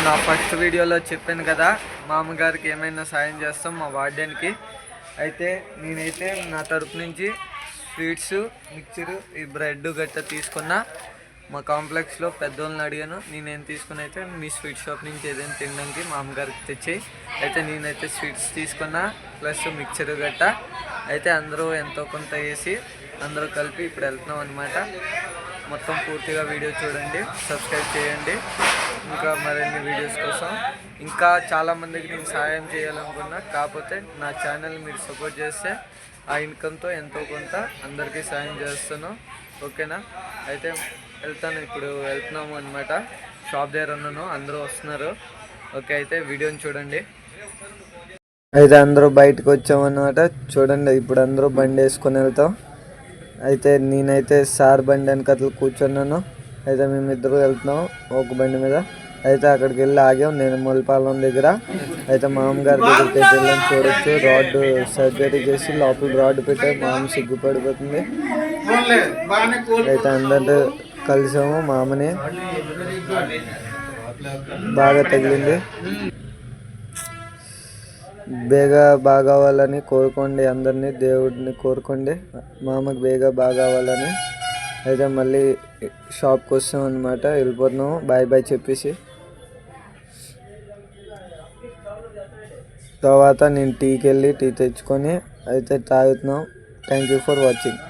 నా ఫస్ట్ వీడియోలో చెప్పాను కదా మామగారికి ఏమైనా సాయం చేస్తాం మా వార్డెన్కి. అయితే నేనైతే నా తరపు నుంచి స్వీట్స్, మిక్చరు, ఈ బ్రెడ్ గట్ట తీసుకున్నా. మా కాంప్లెక్స్లో పెద్దోళ్ళని అడిగాను, నేనేం తీసుకుని అయితే మీ స్వీట్ షాప్ నుంచి ఏదైనా తినడానికి మా అమ్మగారికి తెచ్చి అయితే నేనైతే స్వీట్స్ తీసుకున్నా, ప్లస్ మిక్చరు గట్ట. అయితే అందరూ ఎంతో కొంత వేసి అందరూ కలిపి ఇప్పుడు వెళ్తున్నాం అనమాట. మొత్తం పూర్తిగా వీడియో చూడండి, సబ్స్క్రైబ్ చేయండి. ఇంకా మరిన్ని వీడియోస్ కోసం ఇంకా చాలామందికి నేను సాయం చేయాలనుకున్నా, కాకపోతే నా ఛానల్ మీరు సపోర్ట్ చేస్తే ఆ ఇన్కమ్తో ఎంతో కొంత అందరికీ సాయం చేస్తాను. ఓకేనా? అయితే ఇప్పుడు వెళ్తున్నాము అనమాట. షాప్ దగ్గర ఉన్నాను, అందరూ వస్తున్నారు. ఓకే, అయితే వీడియోని చూడండి. అయితే అందరూ బయటకు వచ్చామన్నమాట. చూడండి, ఇప్పుడు అందరూ బండి వేసుకొని వెళ్తాం. అయితే నేనైతే సార్ బండి వెనకట్లు కూర్చున్నాను. అయితే మేమిద్దరు వెళ్తున్నాం ఒక బండి మీద. అయితే అక్కడికి వెళ్ళి ఆగాం, నేను ములపాలెం దగ్గర. అయితే మామగారి దగ్గరికి అయితే వెళ్ళాను. చూడొచ్చు, రాడ్ సర్జరీ చేసి లోపల రాడ్ పెట్టే మామ సిగ్గుపడిపోతుంది. అయితే అందరూ కలిసాము. మామని బాగా తగిలింది. బాగా అవ్వాలని కోరుకోండి, అందరినీ దేవుడిని కోరుకోండి మామకు బాగా అవ్వాలని. అయితే మళ్ళీ షాప్కి వస్తాం అనమాట. వెళ్ళిపోతున్నాము బాయ్ బాయ్ చెప్పేసి. తర్వాత నేను టీకి వెళ్ళి టీ తెచ్చుకొని అయితే తాగుతున్నాం. Thank you for watching.